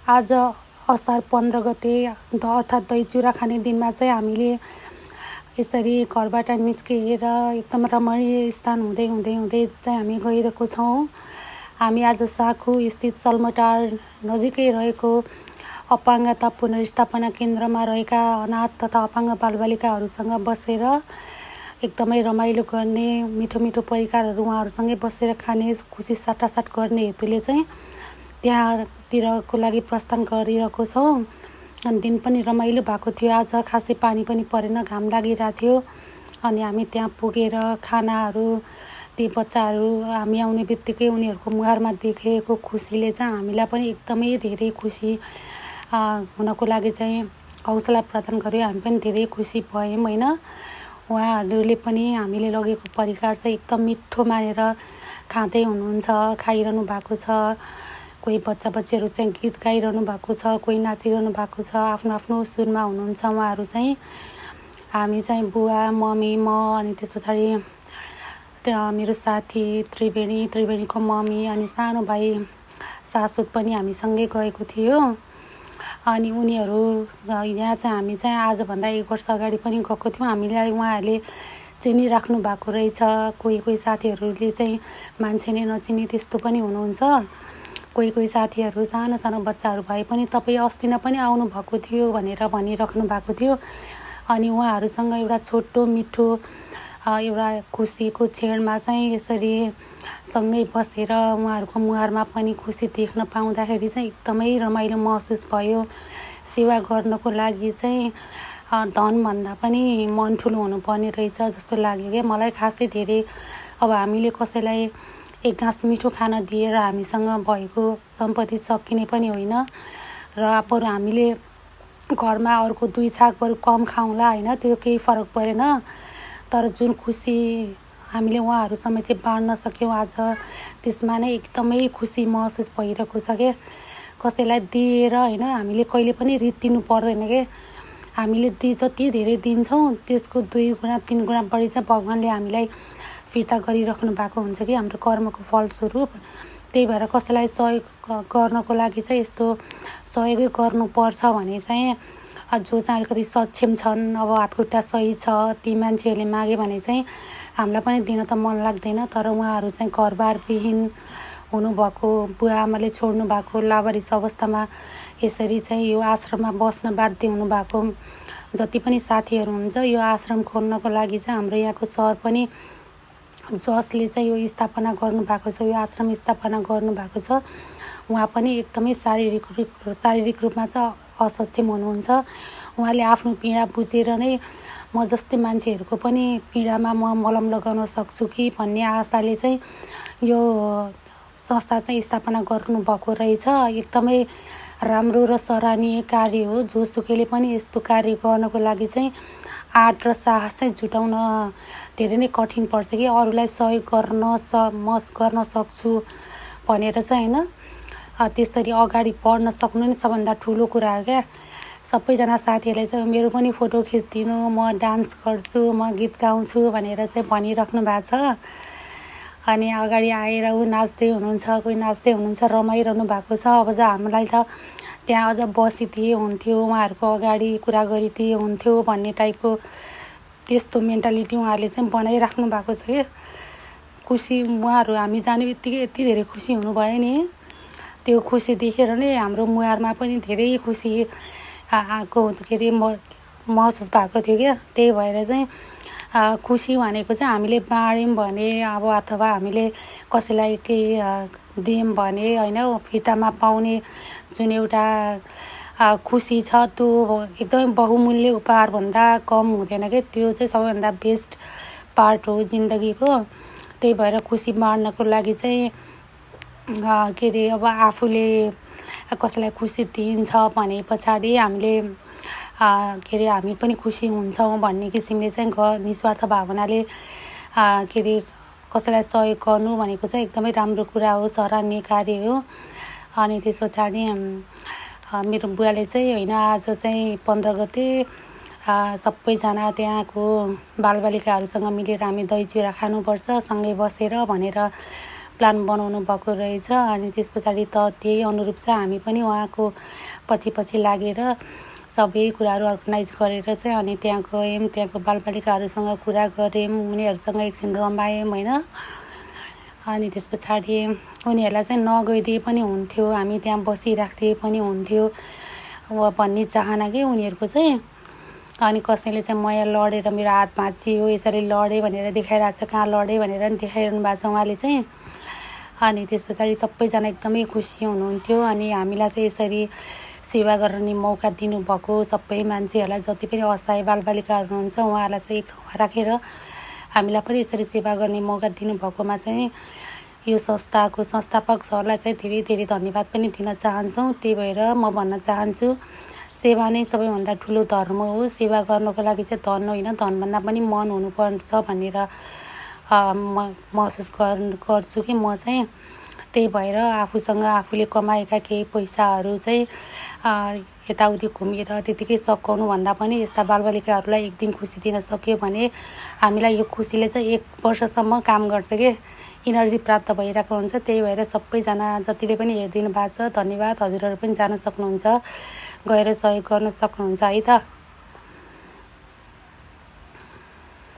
आज असार 15 गते अर्थात् दही चिउरा खाने दिनमा चाहिँ हामीले यसरी घरबाट निस्किएर एकदम रमणीय स्थान हुँदै हुँदै हुँदै चाहिँ हामी गइरहेको छौँ। हामी आज साखु स्थित सल्मटार नजिकै रहेको अपाङ्गता पुनर्स्थापना केन्द्रमा रहेका अनाथ तथा अपाङ्ग बालबालिकाहरूसँग बसेर एकदमै रमाइलो गर्ने, मिठो मिठो परिकारहरू उहाँहरूसँगै बसेर खाने, खुसी साटासाट गर्ने हेतुले चाहिँ त्यहाँतिरको लागि प्रस्थान गरिरहेको छौँ। अनि दिन पनि रमाइलो भएको थियो। आज खासै पानी पनि परेन, घाम लागिरहेको थियो। अनि हामी त्यहाँ पुगेर खानाहरू, ती बच्चाहरू हामी आउने बित्तिकै उनीहरूको मुहारमा देखेको खुसीले चाहिँ हामीलाई पनि एकदमै धेरै खुसी हुनको लागि चाहिँ हौसला प्रदान गर्यो। हामी पनि धेरै खुसी भयौँ होइन। उहाँहरूले पनि हामीले लगेको परिकार चाहिँ एकदम मिठो मानेर खाँदै हुनुहुन्छ, खाइरहनु भएको छ। कोही बच्चा बच्चीहरू चाहिँ गीत गाइरहनु भएको छ, कोही नाचिरहनु भएको छ, आफ्नो आफ्नो सुरमा हुनुहुन्छ उहाँहरू चाहिँ। हामी चाहिँ बुवा, मम्मी, म अनि त्यस पछाडि मेरो साथी त्रिवेणीको मम्मी अनि सानो भाइ सासुत पनि हामीसँगै गएको थियो। अनि उनीहरू यहाँ चाहिँ हामी चाहिँ आजभन्दा 1 वर्ष अगाडि पनि गएको थियौँ। हामीलाई उहाँहरूले चिनिराख्नु भएको रहेछ। कोही साथीहरूले चाहिँ मान्छे नै नचिने त्यस्तो पनि हुनुहुन्छ। कोही साथीहरू सानो सानो बच्चाहरू भए पनि तपाईँ अस्ति नै पनि आउनुभएको थियो भनेर भनिराख्नु भएको थियो। अनि उहाँहरूसँग एउटा छोटो मिठो एउटा खुसीको क्षणमा चाहिँ यसरी सँगै बसेर उहाँहरूको मुहारमा पनि खुसी देख्न पाउँदाखेरि चाहिँ एकदमै रमाइलो महसुस भयो। सेवा गर्नको लागि चाहिँ धनभन्दा पनि मन ठुलो हुनुपर्ने रहेछ जस्तो लाग्यो क्या मलाई। खासै धेरै अब हामीले कसैलाई एक गाँस मिठो खाना दिएर हामीसँग भएको सम्पत्ति सकिने पनि होइन र बरु हामीले घरमा अर्को 2 छाक बरु कम खाउँला होइन, त्यो केही फरक परेन। तर जुन खुसी हामीले उहाँहरूसँग चाहिँ बाँड्न सक्यौँ आज, त्यसमा नै एकदमै खुसी महसुस भइरहेको छ क्या। कसैलाई दिएर होइन हामीले कहिले पनि रित्तिनु पर्दैन क्या। हामीले जति धेरै दिन्छौँ त्यसको 2 गुणा 3 गुणा बढी चाहिँ भगवान्ले हामीलाई फिर्ता गरिराख्नु भएको हुन्छ कि हाम्रो कर्मको फलस्वरूप। त्यही भएर कसैलाई सहयोग गर्नको लागि चाहिँ यस्तो सहयोगै गर्नुपर्छ भने चाहिँ जो चाहिँ अलिकति सक्षम छन्, अब हातखुट्टा सही छ, ती मान्छेहरूले मागे भने चाहिँ हामीलाई पनि दिन त मन लाग्दैन। तर उहाँहरू चाहिँ घरबारविहीन हुनुभएको, बुवा आमाले छोड्नु भएको, लावारिस अवस्थामा यसरी चाहिँ यो आश्रममा बस्न बाध्य हुनुभएको जति पनि साथीहरू हुन्छ, यो आश्रम खोल्नको लागि चाहिँ हाम्रो यहाँको सर पनि जसले चाहिँ यो स्थापना गर्नुभएको छ, यो आश्रम स्थापना गर्नुभएको छ, उहाँ पनि एकदमै शारीरिक रूपमा चाहिँ असक्षम हुनुहुन्छ। उहाँले आफ्नो पीडा बुझेर नै म जस्तै मान्छेहरूको पनि पीडामा म मलम लगाउन सक्छु कि भन्ने आशाले चाहिँ यो संस्था चाहिँ स्थापना गर्नुभएको रहेछ। एकदमै राम्रो र सराहनीय कार्य हो। जोसुकैले पनि यस्तो कार्य गर्नको लागि चाहिँ आँट र साहस चाहिँ जुटाउन धेरै नै कठिन पर्छ कि अरूलाई सहयोग गर्न सक्छु भनेर चाहिँ होइन। त्यसरी अगाडि बढ्न सक्नु नै सबभन्दा ठुलो कुरा हो क्या। सबैजना साथीहरूले चाहिँ मेरो पनि फोटो खिचिदिनु, म डान्स गर्छु, म गीत गाउँछु भनेर चाहिँ भनिराख्नु भएको छ। अनि अगाडि आएर नाच्दै हुनुहुन्छ, कोही नाच्दै हुनुहुन्छ, रमाइरहनु भएको छ। अब चाहिँ हामीलाई त त्यहाँ अझ बसिदिए हुन्थ्यो, उहाँहरूको अगाडि कुरा गरिदिए हुन्थ्यो भन्ने टाइपको त्यस्तो मेन्टालिटी उहाँहरूले चाहिँ बनाइराख्नु भएको छ क्या। खुसी उहाँहरू हामी जाने बित्तिकै यति धेरै खुसी हुनुभयो नि, त्यो खुसी देखेर नै हाम्रो मुहारमा पनि धेरै खुसी आएको के अरे महसुस भएको थियो क्या। त्यही भएर चाहिँ खुसी भनेको चाहिँ हामीले बाँड्यौँ भने अब अथवा हामीले कसैलाई केही दियौँ भने होइन, फिर्तामा पाउने जुन एउटा खुसी छ त्यो एकदमै बहुमूल्य उपहारभन्दा कम हुँदैन क्या। त्यो चाहिँ सबैभन्दा बेस्ट पार्ट हो जिन्दगीको। त्यही भएर खुसी बाँड्नको लागि चाहिँ के अरे अब आफूले कसैलाई खुसी दिन्छ भने पछाडि हामीले के अरे हामी पनि खुसी हुन्छौँ भन्ने किसिमले चाहिँ निस्वार्थ भावनाले के अरे कसैलाई सहयोग गर्नु भनेको चाहिँ एकदमै राम्रो कुरा हो, सराहनीय कार्य हो। अनि त्यस पछाडि मेरो बुवाले चाहिँ होइन आज चाहिँ 15 गते सबैजना त्यहाँको बालबालिकाहरूसँग मिलेर हामी दही चिउरा खानुपर्छ सँगै बसेर भनेर प्लान बनाउनु भएको रहेछ। अनि त्यस पछाडि त त्यही अनुरूप चाहिँ हामी पनि उहाँको पछि लागेर सबै कुराहरू अर्गनाइज गरेर चाहिँ अनि त्यहाँ गयौँ। त्यहाँको बालबालिकाहरूसँग कुरा गऱ्यौँ, उनीहरूसँग एकछिन रमायौँ होइन। अनि त्यस पछाडि उनीहरूलाई चाहिँ नगइदिए पनि हुन्थ्यो, हामी त्यहाँ बसिराख्दिए पनि हुन्थ्यो भन्ने चाहना के उनीहरूको चाहिँ। अनि कसैले चाहिँ म यहाँ लडेर मेरो हात भाँचियो, यसरी लडेँ भनेर देखाइरहेको छ, कहाँ लडेँ भनेर नि देखाइरहनु भएको छ उहाँले चाहिँ। अनि त्यस पछाडि सबैजना एकदमै खुसी हुनुहुन्थ्यो। अनि हामीलाई चाहिँ यसरी सेवा गर्ने मौका दिनुभएको सबै मान्छेहरूलाई, जति पनि असहाय बालबालिकाहरू हुनुहुन्छ उहाँहरूलाई चाहिँ एक ठाउँमा राखेर हामीलाई पनि यसरी सेवा गर्ने मौका दिनुभएकोमा चाहिँ यो संस्थाको संस्थापक सरलाई चाहिँ धेरै धेरै धन्यवाद पनि दिन चाहन्छौँ। त्यही भएर म भन्न चाहन्छु, सेवा नै सबैभन्दा ठुलो धर्म हो। सेवा गर्नको लागि चाहिँ धन होइन, धनभन्दा पनि मन हुनुपर्छ भनेर म महसुस गर्छु कि म चाहिँ। त्यही भएर आफूसँग आफूले कमाएका केही पैसाहरू चाहिँ यताउति घुमेर त्यतिकै सकाउनु भन्दा पनि यस्ता बालबालिकाहरूलाई एक दिन खुसी दिन सक्यो भने हामीलाई यो खुसीले चाहिँ 1 वर्षसम्म काम गर्छ के, इनर्जी प्राप्त भइरहेको हुन्छ। त्यही भएर सबैजना जतिले पनि हेरिदिनु भएको छ धन्यवाद। हजुरहरू पनि जान सक्नुहुन्छ, गएर सहयोग गर्न सक्नुहुन्छ है त।